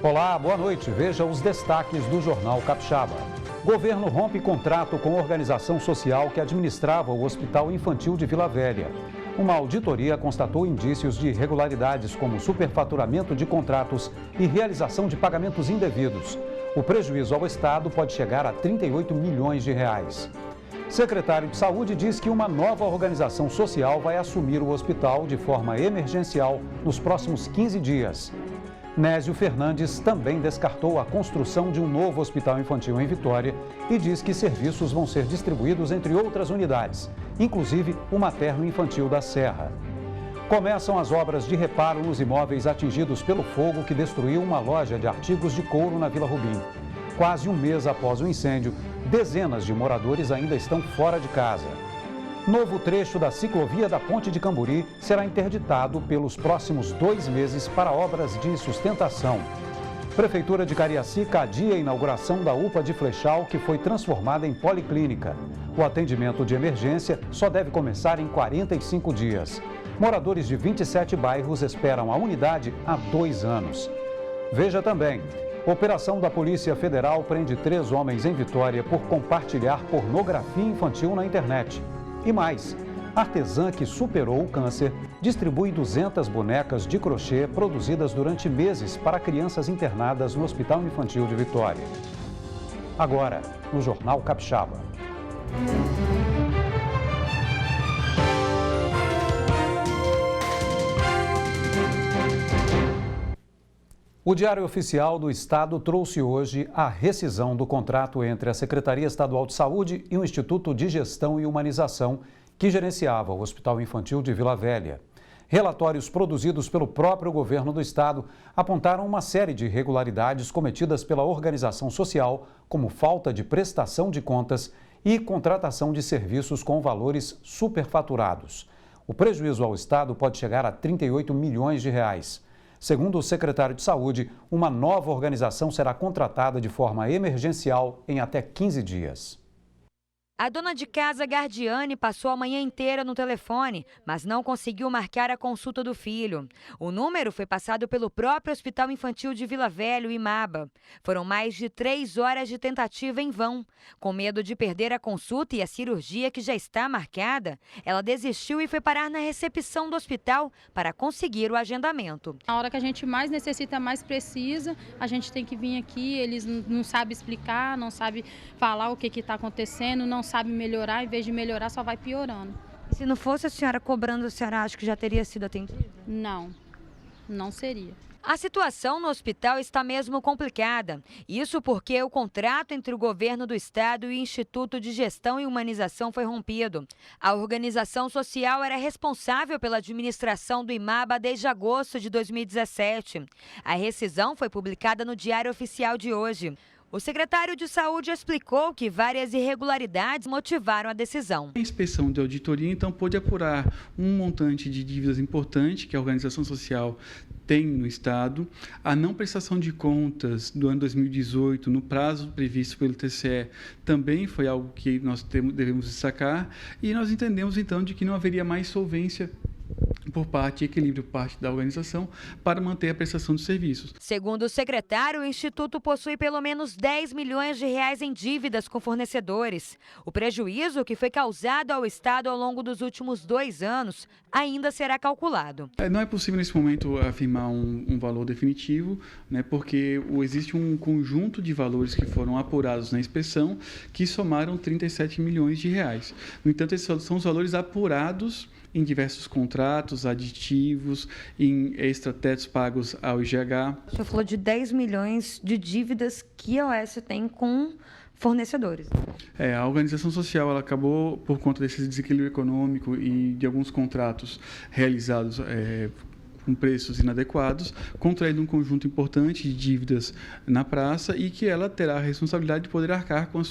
Olá, boa noite. Veja os destaques do Jornal Capixaba. Governo rompe contrato com a organização social que administrava o Hospital Infantil de Vila Velha. Uma auditoria constatou indícios de irregularidades como superfaturamento de contratos e realização de pagamentos indevidos. O prejuízo ao Estado pode chegar a 38 milhões de reais. Secretário de Saúde diz que uma nova organização social vai assumir o hospital de forma emergencial nos próximos 15 dias. Nésio Fernandes também descartou a construção de um novo hospital infantil em Vitória e diz que serviços vão ser distribuídos entre outras unidades, inclusive o materno-infantil da Serra. Começam as obras de reparo nos imóveis atingidos pelo fogo que destruiu uma loja de artigos de couro na Vila Rubim. Quase um mês após o incêndio, dezenas de moradores ainda estão fora de casa. Novo trecho da ciclovia da Ponte de Camburi será interditado pelos próximos 2 meses para obras de sustentação. Prefeitura de Cariacica adia a inauguração da UPA de Flechal, que foi transformada em policlínica. O atendimento de emergência só deve começar em 45 dias. Moradores de 27 bairros esperam a unidade há 2 anos. Veja também. Operação da Polícia Federal prende 3 homens em Vitória por compartilhar pornografia infantil na internet. E mais, artesã que superou o câncer distribui 200 bonecas de crochê produzidas durante meses para crianças internadas no Hospital Infantil de Vitória. Agora, no Jornal Capixaba. O Diário Oficial do Estado trouxe hoje a rescisão do contrato entre a Secretaria Estadual de Saúde e o Instituto de Gestão e Humanização, que gerenciava o Hospital Infantil de Vila Velha. Relatórios produzidos pelo próprio governo do estado apontaram uma série de irregularidades cometidas pela organização social, como falta de prestação de contas e contratação de serviços com valores superfaturados. O prejuízo ao estado pode chegar a 38 milhões de reais. Segundo o secretário de Saúde, uma nova organização será contratada de forma emergencial em até 15 dias. A dona de casa Gardiane passou a manhã inteira no telefone, mas não conseguiu marcar a consulta do filho. O número foi passado pelo próprio Hospital Infantil de Vila Velha, IMABA. Foram mais de 3 horas de tentativa em vão. Com medo de perder a consulta e a cirurgia que já está marcada, ela desistiu e foi parar na recepção do hospital para conseguir o agendamento. Na hora que a gente mais necessita, mais precisa, a gente tem que vir aqui, eles não sabem explicar, não sabem falar o que está acontecendo, não sabe melhorar, em vez de melhorar só vai piorando. Se não fosse a senhora cobrando, a senhora acha que já teria sido atendida? Não, não seria. A situação no hospital está mesmo complicada. Isso porque o contrato entre o governo do estado e o Instituto de Gestão e Humanização foi rompido. A organização social era responsável pela administração do IMABA desde agosto de 2017. A rescisão foi publicada no Diário Oficial de hoje. O secretário de Saúde explicou que várias irregularidades motivaram a decisão. A inspeção de auditoria, então, pôde apurar um montante de dívidas importante que a organização social tem no Estado, a não prestação de contas do ano 2018 no prazo previsto pelo TCE também foi algo que nós devemos destacar e nós entendemos, então, de que não haveria mais solvência por parte e equilíbrio por parte da organização para manter a prestação de serviços. Segundo o secretário, o Instituto possui pelo menos 10 milhões de reais em dívidas com fornecedores. O prejuízo que foi causado ao Estado ao longo dos últimos 2 anos ainda será calculado. Não é possível nesse momento afirmar um valor definitivo, né, porque existe um conjunto de valores que foram apurados na inspeção que somaram 37 milhões de reais. No entanto, esses são os valores apurados em diversos contratos, aditivos, em extratetos pagos ao IGH. O senhor falou de 10 milhões de dívidas que a OS tem com fornecedores. A organização social ela acabou, por conta desse desequilíbrio econômico e de alguns contratos realizados com preços inadequados, contraindo um conjunto importante de dívidas na praça e que ela terá a responsabilidade de poder arcar com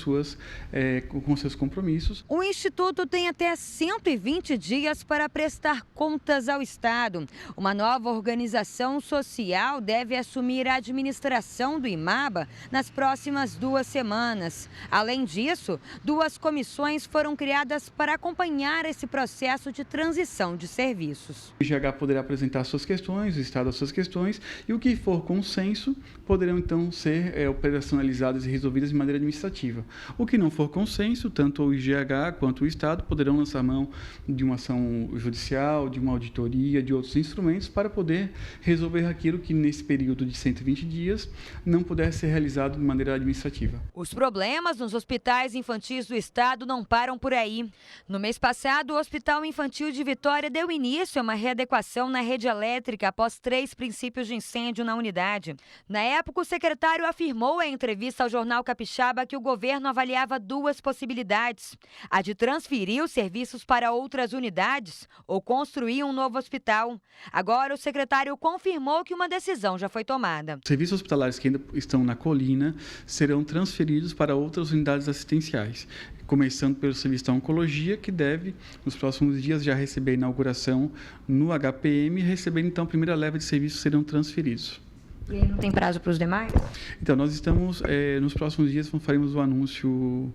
com seus compromissos. O Instituto tem até 120 dias para prestar contas ao Estado. Uma nova organização social deve assumir a administração do IMABA nas próximas 2 semanas. Além disso, 2 comissões foram criadas para acompanhar esse processo de transição de serviços. O IGH poderá apresentar suas suas questões, o Estado as suas questões, e o que for consenso poderão então ser operacionalizadas e resolvidas de maneira administrativa. O que não for consenso, tanto o IGH quanto o Estado poderão lançar mão de uma ação judicial, de uma auditoria, de outros instrumentos para poder resolver aquilo que nesse período de 120 dias não puder ser realizado de maneira administrativa. Os problemas nos hospitais infantis do estado não param por aí. No mês passado, o Hospital Infantil de Vitória deu início a uma readequação na rede elétrica após 3 princípios de incêndio na unidade. Na época, o secretário afirmou em entrevista ao jornal Capixaba que o governo avaliava 2 possibilidades: a de transferir os serviços para outras unidades ou construir um novo hospital. Agora, o secretário confirmou que uma decisão já foi tomada. Os serviços hospitalares que ainda estão na colina serão transferidos para outras unidades assistenciais, começando pelo serviço da oncologia, que deve, nos próximos dias, já receber a inauguração no HPM e receber, então, a primeira leva de serviços serão transferidos. E aí não tem prazo para os demais? Então, nós estamos, nos próximos dias, faremos o anúncio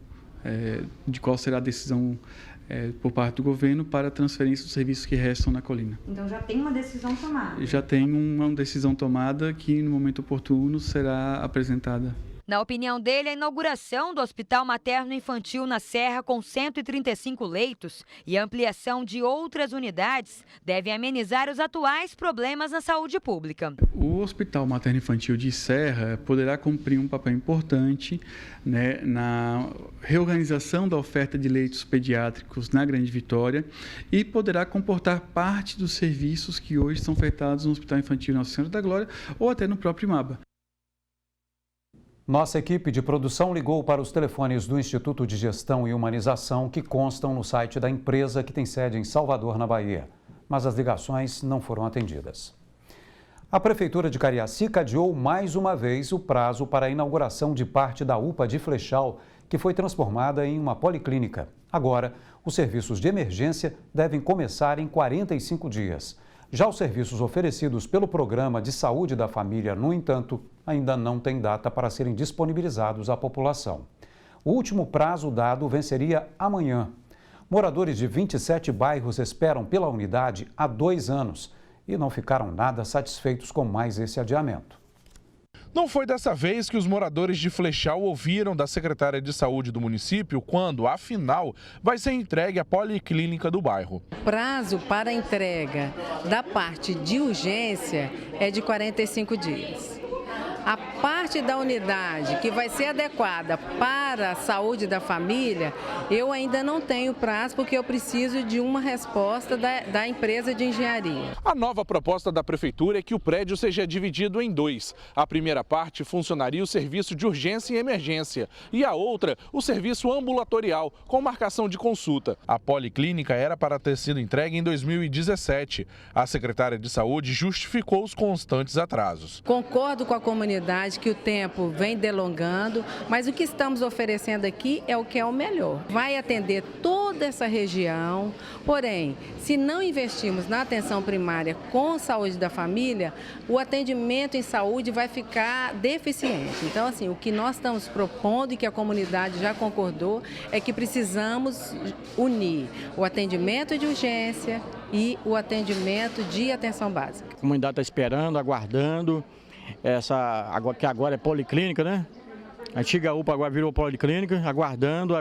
de qual será a decisão por parte do governo para a transferência dos serviços que restam na colina. Então já tem uma decisão tomada? Já tem uma decisão tomada que, no momento oportuno, será apresentada. Na opinião dele, a inauguração do Hospital Materno-Infantil na Serra, com 135 leitos, e a ampliação de outras unidades devem amenizar os atuais problemas na saúde pública. O Hospital Materno-Infantil de Serra poderá cumprir um papel importante, né, na reorganização da oferta de leitos pediátricos na Grande Vitória e poderá comportar parte dos serviços que hoje são ofertados no Hospital Infantil Nossa Senhora da Glória ou até no próprio MABA. Nossa equipe de produção ligou para os telefones do Instituto de Gestão e Humanização que constam no site da empresa que tem sede em Salvador, na Bahia. Mas as ligações não foram atendidas. A Prefeitura de Cariacica adiou mais uma vez o prazo para a inauguração de parte da UPA de Flechal, que foi transformada em uma policlínica. Agora, os serviços de emergência devem começar em 45 dias. Já os serviços oferecidos pelo Programa de Saúde da Família, no entanto, ainda não têm data para serem disponibilizados à população. O último prazo dado venceria amanhã. Moradores de 27 bairros esperam pela unidade há 2 anos e não ficaram nada satisfeitos com mais esse adiamento. Não foi dessa vez que os moradores de Flechal ouviram da secretária de saúde do município quando, afinal, vai ser entregue a policlínica do bairro. O prazo para entrega da parte de urgência é de 45 dias. A parte da unidade que vai ser adequada para a saúde da família, eu ainda não tenho prazo porque eu preciso de uma resposta da empresa de engenharia. A nova proposta da Prefeitura é que o prédio seja dividido em 2. A primeira parte funcionaria o serviço de urgência e emergência e a outra, o serviço ambulatorial, com marcação de consulta. A policlínica era para ter sido entregue em 2017. A secretária de Saúde justificou os constantes atrasos. Concordo com a comunidade que o tempo vem delongando, mas o que estamos oferecendo aqui é o que é o melhor. Vai atender toda essa região, porém, se não investirmos na atenção primária com saúde da família, o atendimento em saúde vai ficar deficiente. Então, assim, o que nós estamos propondo e que a comunidade já concordou é que precisamos unir o atendimento de urgência e o atendimento de atenção básica. A comunidade está esperando, aguardando. Que agora é policlínica, né? A antiga UPA agora virou policlínica, aguardando.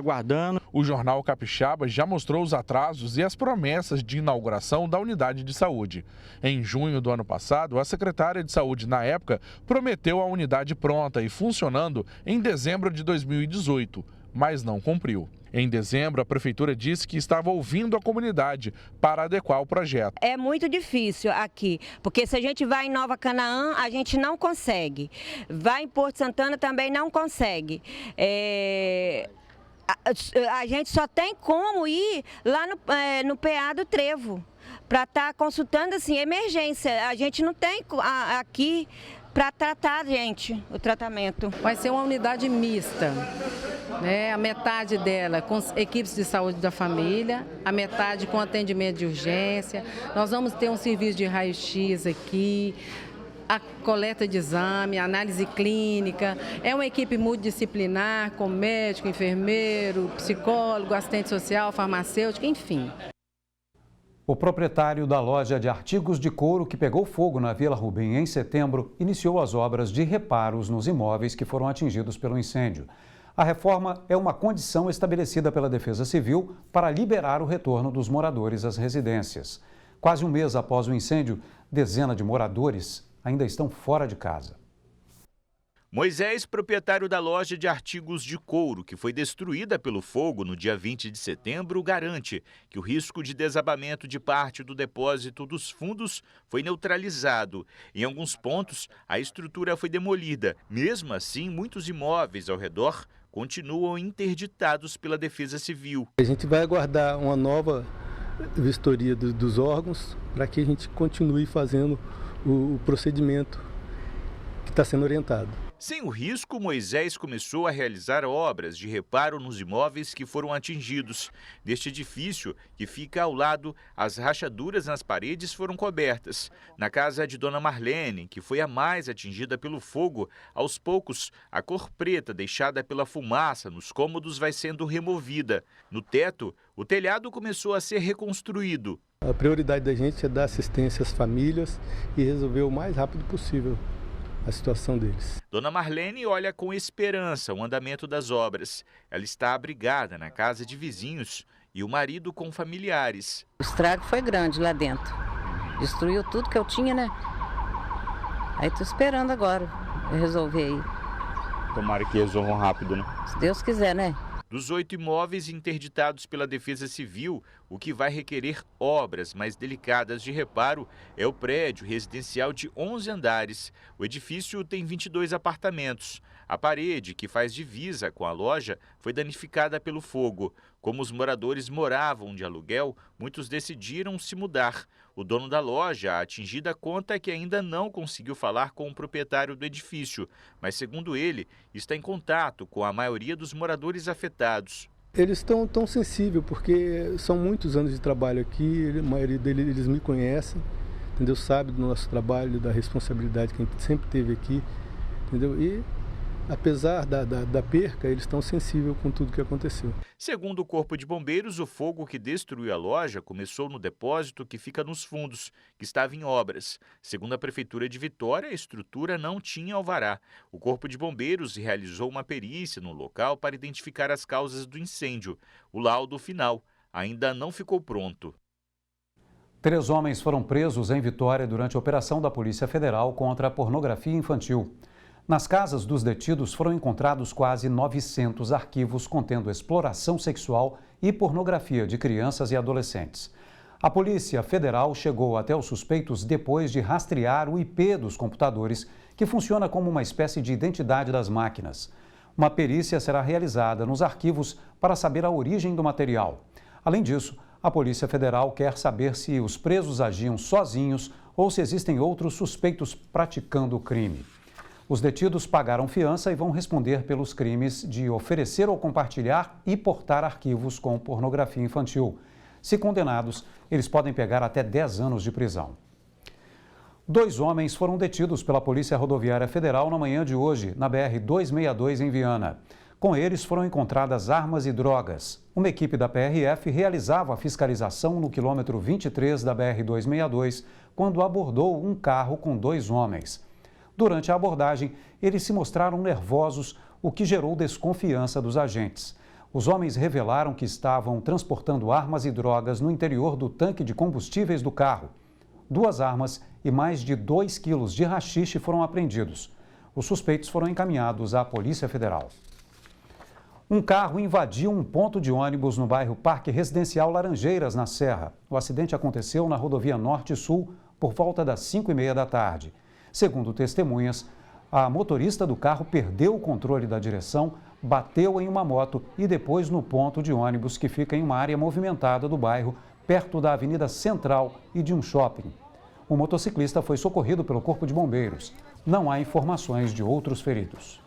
O jornal Capixaba já mostrou os atrasos e as promessas de inauguração da unidade de saúde. Em junho do ano passado, a secretária de saúde, na época, prometeu a unidade pronta e funcionando em dezembro de 2018, mas não cumpriu. Em dezembro, a Prefeitura disse que estava ouvindo a comunidade para adequar o projeto. É muito difícil aqui, porque se a gente vai em Nova Canaã, a gente não consegue. Vai em Porto Santana, também não consegue. A gente só tem como ir lá no PA do Trevo, para estar consultando assim, emergência. A gente não tem aqui para tratar, o tratamento. Vai ser uma unidade mista, né? A metade dela com equipes de saúde da família, a metade com atendimento de urgência. Nós vamos ter um serviço de raio-x aqui, a coleta de exame, a análise clínica. É uma equipe multidisciplinar, com médico, enfermeiro, psicólogo, assistente social, farmacêutico, enfim. O proprietário da loja de artigos de couro que pegou fogo na Vila Rubim em setembro iniciou as obras de reparos nos imóveis que foram atingidos pelo incêndio. A reforma é uma condição estabelecida pela Defesa Civil para liberar o retorno dos moradores às residências. Quase um mês após o incêndio, dezenas de moradores ainda estão fora de casa. Moisés, proprietário da loja de artigos de couro que foi destruída pelo fogo no dia 20 de setembro, garante que o risco de desabamento de parte do depósito dos fundos foi neutralizado. Em alguns pontos, a estrutura foi demolida. Mesmo assim, muitos imóveis ao redor continuam interditados pela Defesa Civil. A gente vai aguardar uma nova vistoria dos órgãos para que a gente continue fazendo o procedimento que está sendo orientado. Sem o risco, Moisés começou a realizar obras de reparo nos imóveis que foram atingidos. Neste edifício, que fica ao lado, as rachaduras nas paredes foram cobertas. Na casa de Dona Marlene, que foi a mais atingida pelo fogo, aos poucos, a cor preta deixada pela fumaça nos cômodos vai sendo removida. No teto, o telhado começou a ser reconstruído. A prioridade da gente é dar assistência às famílias e resolver o mais rápido possível a situação deles. Dona Marlene olha com esperança o andamento das obras. Ela está abrigada na casa de vizinhos e o marido com familiares. O estrago foi grande lá dentro. Destruiu tudo que eu tinha, né? Aí tô esperando agora resolver aí. Tomara que resolvam rápido, né? Se Deus quiser, né? Dos 8 imóveis interditados pela Defesa Civil, o que vai requerer obras mais delicadas de reparo é o prédio residencial de 11 andares. O edifício tem 22 apartamentos. A parede, que faz divisa com a loja, foi danificada pelo fogo. Como os moradores moravam de aluguel, muitos decidiram se mudar. O dono da loja, atingida, conta que ainda não conseguiu falar com o proprietário do edifício, mas, segundo ele, está em contato com a maioria dos moradores afetados. Eles estão tão sensíveis porque são muitos anos de trabalho aqui, a maioria deles eles me conhecem, entendeu? Sabe do nosso trabalho, da responsabilidade que a gente sempre teve aqui, entendeu? E apesar da perca, eles estão sensíveis com tudo que aconteceu. Segundo o Corpo de Bombeiros, o fogo que destruiu a loja começou no depósito que fica nos fundos, que estava em obras. Segundo a Prefeitura de Vitória, a estrutura não tinha alvará. O Corpo de Bombeiros realizou uma perícia no local para identificar as causas do incêndio. O laudo final ainda não ficou pronto. 3 homens foram presos em Vitória durante a operação da Polícia Federal contra a pornografia infantil. Nas casas dos detidos foram encontrados quase 900 arquivos contendo exploração sexual e pornografia de crianças e adolescentes. A Polícia Federal chegou até os suspeitos depois de rastrear o IP dos computadores, que funciona como uma espécie de identidade das máquinas. Uma perícia será realizada nos arquivos para saber a origem do material. Além disso, a Polícia Federal quer saber se os presos agiam sozinhos ou se existem outros suspeitos praticando o crime. Os detidos pagaram fiança e vão responder pelos crimes de oferecer ou compartilhar e portar arquivos com pornografia infantil. Se condenados, eles podem pegar até 10 anos de prisão. 2 homens foram detidos pela Polícia Rodoviária Federal na manhã de hoje, na BR-262 em Viana. Com eles foram encontradas armas e drogas. Uma equipe da PRF realizava a fiscalização no quilômetro 23 da BR-262, quando abordou um carro com 2 homens. Durante a abordagem, eles se mostraram nervosos, o que gerou desconfiança dos agentes. Os homens revelaram que estavam transportando armas e drogas no interior do tanque de combustíveis do carro. 2 armas e mais de 2 quilos de haxixe foram apreendidos. Os suspeitos foram encaminhados à Polícia Federal. Um carro invadiu um ponto de ônibus no bairro Parque Residencial Laranjeiras, na Serra. O acidente aconteceu na rodovia Norte-Sul por volta das 5h30 da tarde. Segundo testemunhas, a motorista do carro perdeu o controle da direção, bateu em uma moto e depois no ponto de ônibus que fica em uma área movimentada do bairro, perto da Avenida Central e de um shopping. O motociclista foi socorrido pelo Corpo de Bombeiros. Não há informações de outros feridos.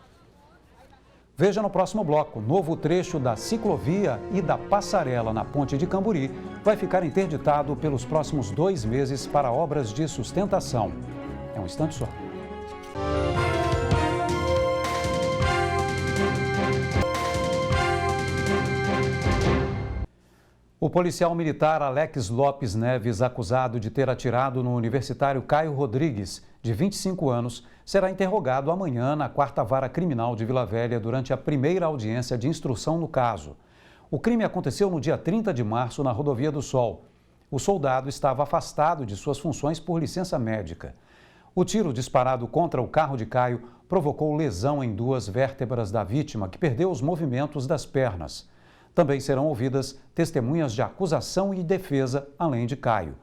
Veja no próximo bloco, novo trecho da ciclovia e da passarela na Ponte de Camburi vai ficar interditado pelos próximos 2 meses para obras de sustentação. É um instante só. O policial militar Alex Lopes Neves, acusado de ter atirado no universitário Caio Rodrigues, de 25 anos, será interrogado amanhã na 4ª Vara Criminal de Vila Velha durante a primeira audiência de instrução no caso. O crime aconteceu no dia 30 de março na Rodovia do Sol. O soldado estava afastado de suas funções por licença médica. O tiro disparado contra o carro de Caio provocou lesão em 2 vértebras da vítima, que perdeu os movimentos das pernas. Também serão ouvidas testemunhas de acusação e defesa, além de Caio.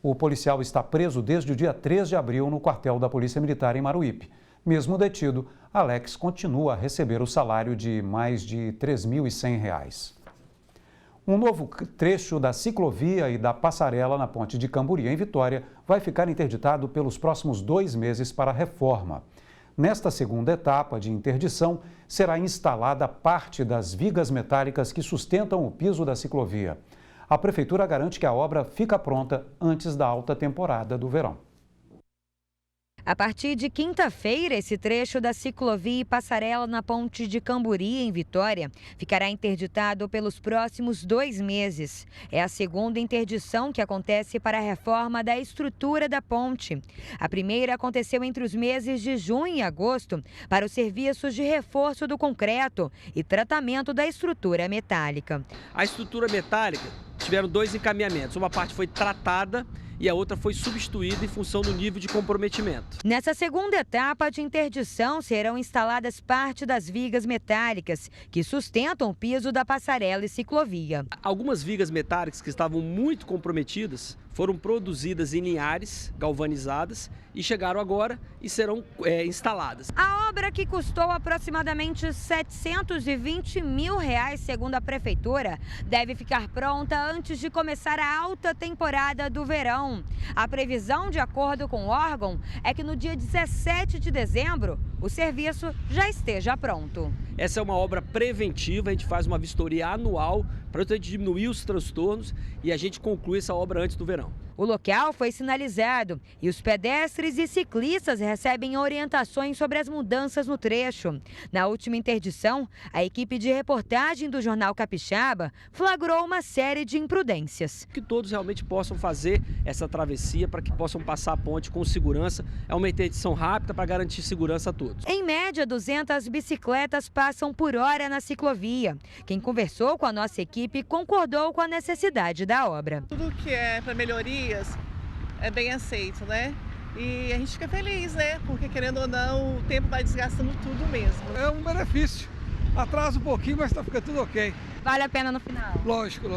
O policial está preso desde o dia 3 de abril no quartel da Polícia Militar em Maruípe. Mesmo detido, Alex continua a receber o salário de mais de R$ 3.100. Um novo trecho da ciclovia e da passarela na Ponte de Camburi, em Vitória, vai ficar interditado pelos próximos 2 meses para reforma. Nesta segunda etapa de interdição, será instalada parte das vigas metálicas que sustentam o piso da ciclovia. A Prefeitura garante que a obra fica pronta antes da alta temporada do verão. A partir de quinta-feira, esse trecho da ciclovia e passarela na Ponte de Camburi, em Vitória, ficará interditado pelos próximos 2 meses. É a segunda interdição que acontece para a reforma da estrutura da ponte. A primeira aconteceu entre os meses de junho e agosto para os serviços de reforço do concreto e tratamento da estrutura metálica. A estrutura metálica tiveram 2 encaminhamentos. Uma parte foi tratada e a outra foi substituída em função do nível de comprometimento. Nessa segunda etapa de interdição, serão instaladas parte das vigas metálicas que sustentam o piso da passarela e ciclovia. Algumas vigas metálicas que estavam muito comprometidas foram produzidas em linhares, galvanizadas, e chegaram agora e serão instaladas. A obra, que custou aproximadamente R$ 720 mil, segundo a Prefeitura, deve ficar pronta antes de começar a alta temporada do verão. A previsão, de acordo com o órgão, é que no dia 17 de dezembro o serviço já esteja pronto. Essa é uma obra preventiva, a gente faz uma vistoria anual para diminuir os transtornos e a gente conclui essa obra antes do verão. O local foi sinalizado e os pedestres e ciclistas recebem orientações sobre as mudanças no trecho. Na última interdição, a equipe de reportagem do Jornal Capixaba flagrou uma série de imprudências. Que todos realmente possam fazer essa travessia para que possam passar a ponte com segurança. É uma interdição rápida para garantir segurança a todos. Em média, 200 bicicletas passam por hora na ciclovia. Quem conversou com a nossa equipe concordou com a necessidade da obra. Tudo que é para melhoria é bem aceito, né? E a gente fica feliz, né? Porque, querendo ou não, o tempo vai desgastando tudo mesmo. É um benefício. Atrasa um pouquinho, mas tá ficando tudo ok. Vale a pena no final? Lógico.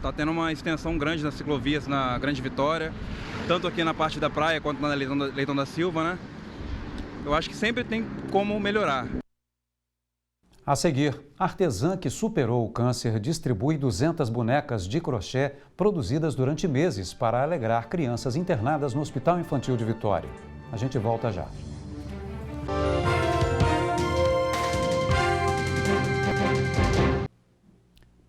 Tá tendo uma extensão grande nas ciclovias na Grande Vitória, tanto aqui na parte da praia quanto na Leitão da Silva, né? Eu acho que sempre tem como melhorar. A seguir, a artesã que superou o câncer distribui 200 bonecas de crochê produzidas durante meses para alegrar crianças internadas no Hospital Infantil de Vitória. A gente volta já.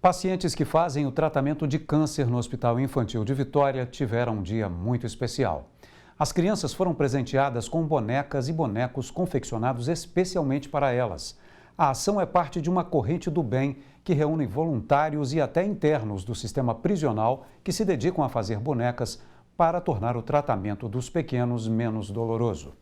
Pacientes que fazem o tratamento de câncer no Hospital Infantil de Vitória tiveram um dia muito especial. As crianças foram presenteadas com bonecas e bonecos confeccionados especialmente para elas. A ação é parte de uma corrente do bem que reúne voluntários e até internos do sistema prisional que se dedicam a fazer bonecas para tornar o tratamento dos pequenos menos doloroso.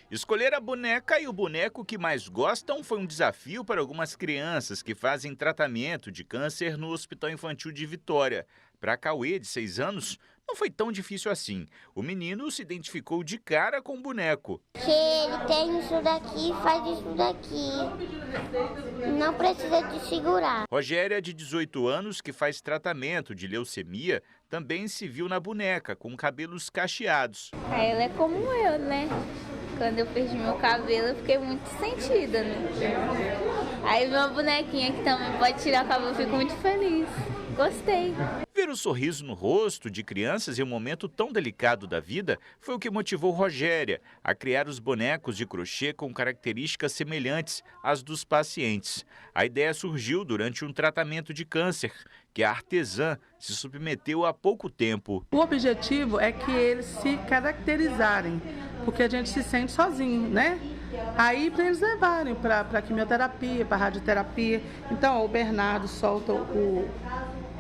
Escolher a boneca e o boneco que mais gostam foi um desafio para algumas crianças que fazem tratamento de câncer no Hospital Infantil de Vitória. Para Cauê, de 6 anos, não foi tão difícil assim. O menino se identificou de cara com o boneco. Que ele tem isso daqui e faz isso daqui. Não precisa de segurar. Rogéria, de 18 anos, que faz tratamento de leucemia, também se viu na boneca, com cabelos cacheados. Ela é como eu, né? Quando eu perdi meu cabelo, eu fiquei muito sentida, né? Aí uma bonequinha que também pode tirar o cabelo, eu fico muito feliz. Gostei. Ver o sorriso no rosto de crianças em um momento tão delicado da vida foi o que motivou Rogéria a criar os bonecos de crochê com características semelhantes às dos pacientes. A ideia surgiu durante um tratamento de câncer, que a artesã se submeteu há pouco tempo. O objetivo é que eles se caracterizarem, porque a gente se sente sozinho, né? Aí para eles levarem para quimioterapia, para radioterapia. Então o Bernardo solta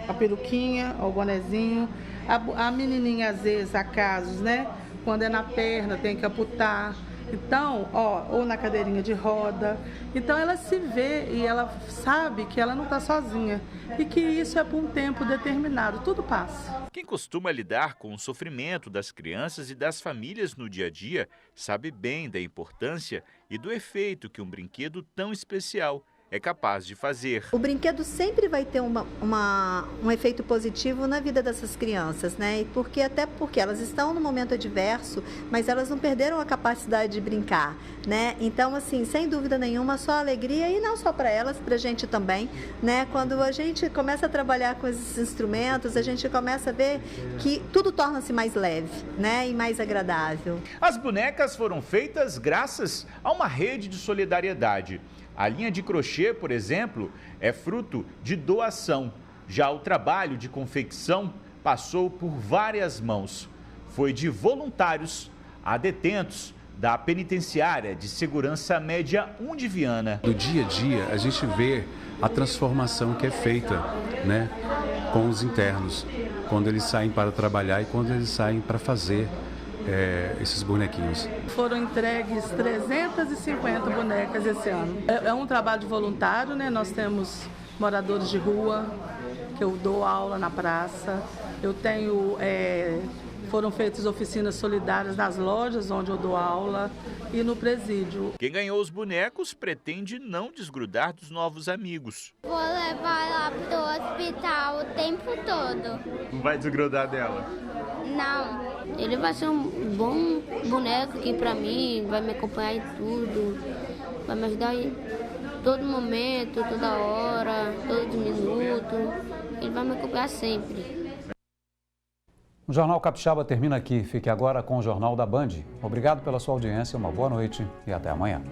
a peruquinha, o bonezinho. A menininha, às vezes, há casos, né? Quando é na perna, tem que amputar. Então, ou na cadeirinha de roda. Então, ela se vê e ela sabe que ela não está sozinha e que isso é por um tempo determinado, tudo passa. Quem costuma lidar com o sofrimento das crianças e das famílias no dia a dia sabe bem da importância e do efeito que um brinquedo tão especial é capaz de fazer. O brinquedo sempre vai ter um efeito positivo na vida dessas crianças, né? Até porque elas estão no momento adverso, mas elas não perderam a capacidade de brincar, né? Então, assim, sem dúvida nenhuma, só alegria, e não só para elas, para a gente também, né? Quando a gente começa a trabalhar com esses instrumentos, a gente começa a ver que tudo torna-se mais leve, né? E mais agradável. As bonecas foram feitas graças a uma rede de solidariedade. A linha de crochê, por exemplo, é fruto de doação. Já o trabalho de confecção passou por várias mãos. Foi de voluntários a detentos da Penitenciária de Segurança Média 1 de Viana. No dia a dia, a gente vê a transformação que é feita, né, com os internos, quando eles saem para trabalhar e quando eles saem para fazer esses bonequinhos. Foram entregues 350 bonecas esse ano. É um trabalho de voluntário, né? Nós temos moradores de rua, que eu dou aula na praça. Eu tenho, foram feitas oficinas solidárias nas lojas onde eu dou aula e no presídio. Quem ganhou os bonecos pretende não desgrudar dos novos amigos. Vou levar lá pro hospital o tempo todo. Não vai desgrudar dela? Não. Ele vai ser um bom boneco aqui pra mim, vai me acompanhar em tudo, vai me ajudar em todo momento, toda hora, todo minuto. Ele vai me acompanhar sempre. O Jornal Capixaba termina aqui. Fique agora com o Jornal da Band. Obrigado pela sua audiência, uma boa noite e até amanhã.